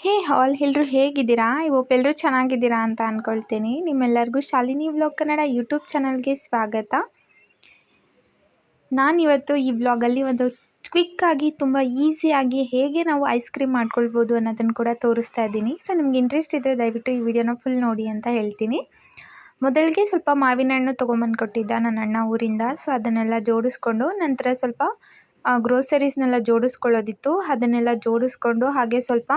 ಹೇ ಹಾಲ್ ಎಲ್ಲರೂ ಹೇಗಿದ್ದೀರಾ? ಹೋಪ್ ಎಲ್ಲರೂ ಚೆನ್ನಾಗಿದ್ದೀರಾ ಅಂತ ಅಂದ್ಕೊಳ್ತೀನಿ. ನಿಮ್ಮೆಲ್ಲರಿಗೂ ಶಾಲಿನಿ ವ್ಲಾಗ್ ಕನ್ನಡ ಯೂಟ್ಯೂಬ್ ಚಾನಲ್ಗೆ ಸ್ವಾಗತ. ನಾನಿವತ್ತು ಈ ವ್ಲಾಗಲ್ಲಿ ಒಂದು ಕ್ವಿಕ್ಕಾಗಿ ತುಂಬ ಈಸಿಯಾಗಿ ಹೇಗೆ ನಾವು ಐಸ್ ಕ್ರೀಮ್ ಮಾಡ್ಕೊಳ್ಬೋದು ಅನ್ನೋದನ್ನು ಕೂಡ ತೋರಿಸ್ತಾ ಇದ್ದೀನಿ. ಸೊ ನಿಮ್ಗೆ ಇಂಟ್ರೆಸ್ಟ್ ಇದ್ದರೆ ದಯವಿಟ್ಟು ಈ ವಿಡಿಯೋನ ಫುಲ್ ನೋಡಿ ಅಂತ ಹೇಳ್ತೀನಿ. ಮೊದಲಿಗೆ ಸ್ವಲ್ಪ ಮಾವಿನ ಹಣ್ಣು ತೊಗೊಂಬಂದು ಕೊಟ್ಟಿದ್ದ ನನ್ನ ಅಣ್ಣ ಊರಿಂದ. ಸೊ ಅದನ್ನೆಲ್ಲ ಜೋಡಿಸ್ಕೊಂಡು ನಂತರ ಸ್ವಲ್ಪ ಗ್ರೋಸರೀಸ್ನೆಲ್ಲ ಜೋಡಿಸ್ಕೊಳ್ಳೋದಿತ್ತು. ಅದನ್ನೆಲ್ಲ ಜೋಡಿಸ್ಕೊಂಡು ಹಾಗೆ ಸ್ವಲ್ಪ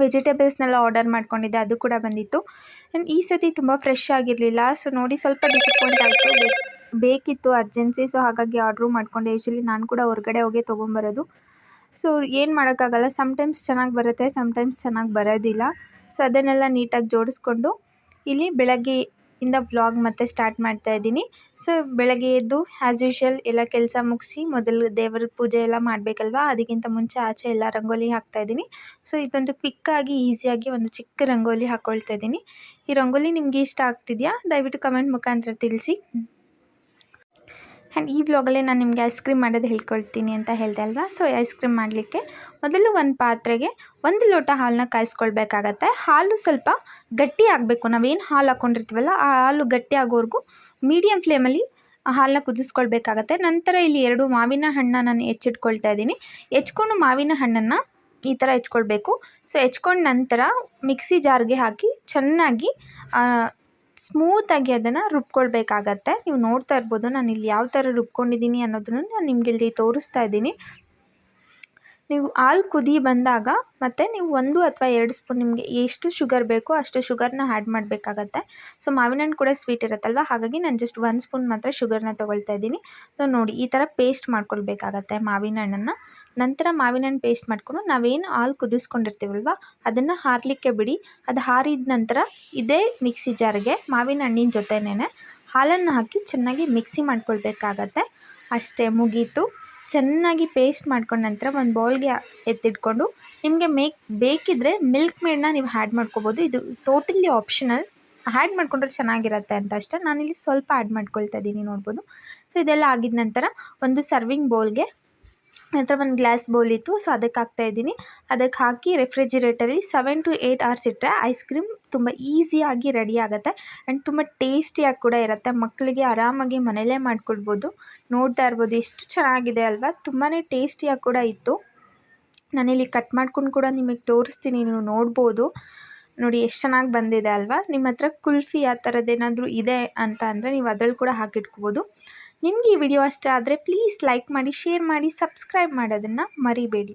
ವೆಜಿಟೇಬಲ್ಸ್ನೆಲ್ಲ ಆರ್ಡರ್ ಮಾಡ್ಕೊಂಡಿದ್ದೆ, ಅದು ಕೂಡ ಬಂದಿತ್ತು. ಆ್ಯಂಡ್ ಈ ಸತಿ ತುಂಬ ಫ್ರೆಶ್ ಆಗಿರಲಿಲ್ಲ. ಸೊ ನೋಡಿ ಸ್ವಲ್ಪ ಡಿಸಪಾಯಿಂಟ್ ಆಯಿತು. ಬೇಕಿತ್ತು ಅರ್ಜೆನ್ಸಿ. ಸೊ ಹಾಗಾಗಿ ಆರ್ಡ್ರು ಮಾಡಿಕೊಂಡೆ. ಯೂಶ್ವಲಿ ನಾನು ಕೂಡ ಹೊರಗಡೆ ಹೋಗಿ ತೊಗೊಂಬರೋದು. ಸೊ ಏನು ಮಾಡೋಕ್ಕಾಗಲ್ಲ, ಸಮ್ಟೈಮ್ಸ್ ಚೆನ್ನಾಗಿ ಬರುತ್ತೆ, ಸಮ್ಟೈಮ್ಸ್ ಚೆನ್ನಾಗಿ ಬರೋದಿಲ್ಲ. ಸೊ ಅದನ್ನೆಲ್ಲ ನೀಟಾಗಿ ಜೋಡಿಸ್ಕೊಂಡು ಇಲ್ಲಿ ಬೆಳಗ್ಗೆಯಿಂದ ವ್ಲಾಗ್ ಮತ್ತೆ ಸ್ಟಾರ್ಟ್ ಮಾಡ್ತಾ ಇದ್ದೀನಿ. ಸೊ ಬೆಳಗ್ಗೆ ಎದ್ದು ಆ್ಯಸ್ ಯೂಶ್ವಲ್ ಎಲ್ಲ ಕೆಲಸ ಮುಗಿಸಿ ಮೊದಲು ದೇವರ ಪೂಜೆ ಎಲ್ಲ ಮಾಡಬೇಕಲ್ವ, ಅದಕ್ಕಿಂತ ಮುಂಚೆ ಆಚೆ ಎಲ್ಲ ರಂಗೋಲಿ ಹಾಕ್ತಾಯಿದ್ದೀನಿ. ಸೊ ಇದೊಂದು ಕ್ವಿಕ್ಕಾಗಿ ಈಸಿಯಾಗಿ ಒಂದು ಚಿಕ್ಕ ರಂಗೋಲಿ ಹಾಕ್ಕೊಳ್ತಾ ಇದ್ದೀನಿ. ಈ ರಂಗೋಲಿ ನಿಮಗೆ ಇಷ್ಟ ಆಗ್ತಿದೆಯಾ? ದಯವಿಟ್ಟು ಕಮೆಂಟ್ ಮುಖಾಂತರ ತಿಳಿಸಿ. ಆ್ಯಂಡ್ ಈ ವ್ಲಾಗಲ್ಲಿ ನಾನು ನಿಮಗೆ ಐಸ್ ಕ್ರೀಮ್ ಮಾಡೋದು ಹೇಳ್ಕೊಳ್ತೀನಿ ಅಂತ ಹೇಳಿದೆ ಅಲ್ವಾ. ಸೊ ಐಸ್ ಕ್ರೀಮ್ ಮಾಡಲಿಕ್ಕೆ ಮೊದಲು ಒಂದು ಪಾತ್ರೆಗೆ 1 ಲೋಟ ಹಾಲನ್ನ ಕಾಯಿಸ್ಕೊಳ್ಬೇಕಾಗತ್ತೆ. ಹಾಲು ಸ್ವಲ್ಪ ಗಟ್ಟಿ ಆಗಬೇಕು. ನಾವೇನು ಹಾಲು ಹಾಕ್ಕೊಂಡಿರ್ತೀವಲ್ಲ ಆ ಹಾಲು ಗಟ್ಟಿ ಆಗೋವರೆಗೂ ಮೀಡಿಯಮ್ ಫ್ಲೇಮಲ್ಲಿ ಹಾಲನ್ನ ಕುದಿಸ್ಕೊಳ್ಬೇಕಾಗತ್ತೆ. ನಂತರ ಇಲ್ಲಿ 2 ಮಾವಿನ ಹಣ್ಣನ್ನ ನಾನು ಹೆಚ್ಚಿಟ್ಕೊಳ್ತಾ ಇದ್ದೀನಿ. ಹೆಚ್ಕೊಂಡು ಮಾವಿನ ಹಣ್ಣನ್ನು ಈ ಥರ ಹೆಚ್ಕೊಳ್ಬೇಕು. ಸೊ ಹೆಚ್ಕೊಂಡು ನಂತರ ಮಿಕ್ಸಿ ಜಾರ್ಗೆ ಹಾಕಿ ಚೆನ್ನಾಗಿ ಸ್ಮೂತಾಗಿ ಅದನ್ನು ರುಬ್ಕೊಳ್ಬೇಕಾಗತ್ತೆ. ನೀವು ನೋಡ್ತಾ ಇರ್ಬೋದು ನಾನು ಇಲ್ಲಿ ಯಾವ ಥರ ರುಬ್ಕೊಂಡಿದ್ದೀನಿ ಅನ್ನೋದನ್ನು ನಾನು ನಿಮ್ಗೆ ಇಲ್ಲಿ ತೋರಿಸ್ತಾ ಇದ್ದೀನಿ. ನೀವು ಹಾಲು ಕುದಿ ಬಂದಾಗ ಮತ್ತು ನೀವು 1 ಅಥವಾ 2 ಸ್ಪೂನ್ ನಿಮಗೆ ಎಷ್ಟು ಶುಗರ್ ಬೇಕೋ ಅಷ್ಟು ಶುಗರ್ನ ಆ್ಯಡ್ ಮಾಡಬೇಕಾಗತ್ತೆ. ಸೊ ಮಾವಿನ ಹಣ್ಣು ಕೂಡ ಸ್ವೀಟ್ ಇರುತ್ತಲ್ವ, ಹಾಗಾಗಿ ನಾನು ಜಸ್ಟ್ 1 ಸ್ಪೂನ್ ಮಾತ್ರ ಶುಗರ್ನ ತೊಗೊಳ್ತಾ ಇದ್ದೀನಿ. ಸೊ ನೋಡಿ ಈ ಥರ ಪೇಸ್ಟ್ ಮಾಡ್ಕೊಳ್ಬೇಕಾಗತ್ತೆ ಮಾವಿನ ಹಣ್ಣನ್ನು. ನಂತರ ಮಾವಿನ ಹಣ್ಣು ಪೇಸ್ಟ್ ಮಾಡಿಕೊಂಡು ನಾವೇನು ಹಾಲು ಕುದಿಸ್ಕೊಂಡಿರ್ತೀವಲ್ವ ಅದನ್ನು ಹಾರಲಿಕ್ಕೆ ಬಿಡಿ. ಅದು ಹಾರಿದ ನಂತರ ಇದೇ ಮಿಕ್ಸಿ ಜಾರ್ಗೆ ಮಾವಿನ ಹಣ್ಣಿನ ಜೊತೆನೇ ಹಾಲನ್ನು ಹಾಕಿ ಚೆನ್ನಾಗಿ ಮಿಕ್ಸಿ ಮಾಡ್ಕೊಳ್ಬೇಕಾಗತ್ತೆ. ಅಷ್ಟೇ, ಮುಗೀತು. ಚೆನ್ನಾಗಿ ಪೇಸ್ಟ್ ಮಾಡ್ಕೊಂಡ ನಂತರ ಒಂದು ಬೌಲ್ಗೆ ಎತ್ತಿಟ್ಕೊಂಡು ನಿಮಗೆ ಬೇಕಿದ್ದರೆ ಮಿಲ್ಕ್ ಮೇಡನ್ನ ನೀವು ಆ್ಯಡ್ ಮಾಡ್ಕೋಬೋದು. ಇದು ಟೋಟಲಿ ಆಪ್ಷನಲ್. ಆ್ಯಡ್ ಮಾಡಿಕೊಂಡ್ರೆ ಚೆನ್ನಾಗಿರುತ್ತೆ ಅಂತ ಅಷ್ಟೇ. ನಾನಿಲ್ಲಿ ಸ್ವಲ್ಪ ಆ್ಯಡ್ ಮಾಡ್ಕೊಳ್ತಾ ಇದ್ದೀನಿ, ನೋಡ್ಬೋದು. ಸೊ ಇದೆಲ್ಲ ಆಗಿದ ನಂತರ ಒಂದು ಸರ್ವಿಂಗ್ ಬೌಲ್ಗೆ, ನಂತರ ಒಂದು ಗ್ಲಾಸ್ ಬೌಲ್ ಇತ್ತು, ಸೊ ಅದಕ್ಕೆ ಹಾಕ್ತಾಯಿದ್ದೀನಿ. ಅದಕ್ಕೆ ಹಾಕಿ ರೆಫ್ರಿಜಿರೇಟರಲ್ಲಿ 7 to 8 hours ಇಟ್ಟರೆ ಐಸ್ ಕ್ರೀಮ್ ತುಂಬ ಈಸಿಯಾಗಿ ರೆಡಿ ಆಗುತ್ತೆ. ಆ್ಯಂಡ್ ತುಂಬ ಟೇಸ್ಟಿಯಾಗಿ ಕೂಡ ಇರುತ್ತೆ. ಮಕ್ಕಳಿಗೆ ಆರಾಮಾಗಿ ಮನೆಯಲ್ಲೇ ಮಾಡಿಕೊಡ್ಬೋದು. ನೋಡ್ತಾ ಇರ್ಬೋದು ಎಷ್ಟು ಚೆನ್ನಾಗಿದೆ ಅಲ್ವಾ, ತುಂಬಾ ಟೇಸ್ಟಿಯಾಗಿ ಕೂಡ ಇತ್ತು. ನಾನಿಲ್ಲಿ ಕಟ್ ಮಾಡ್ಕೊಂಡು ಕೂಡ ನಿಮಗೆ ತೋರಿಸ್ತೀನಿ, ನೀವು ನೋಡ್ಬೋದು. ನೋಡಿ ಎಷ್ಟು ಚೆನ್ನಾಗಿ ಬಂದಿದೆ ಅಲ್ವಾ. ನಿಮ್ಮ ಹತ್ರ ಕುಲ್ಫಿ ಆ ಥರದ್ದೇನಾದರೂ ಇದೆ ಅಂತ ಅಂದರೆ ನೀವು ಅದರಲ್ಲಿ ಕೂಡ ಹಾಕಿಟ್ಕೋಬೋದು. ನಿಮಗೆ ಈ ವಿಡಿಯೋ ಇಷ್ಟ ಆದರೆ ಪ್ಲೀಸ್ ಲೈಕ್ ಮಾಡಿ, ಶೇರ್ ಮಾಡಿ, ಸಬ್ಸ್ಕ್ರೈಬ್ ಮಾಡೋದನ್ನು ಮರಿಬೇಡಿ.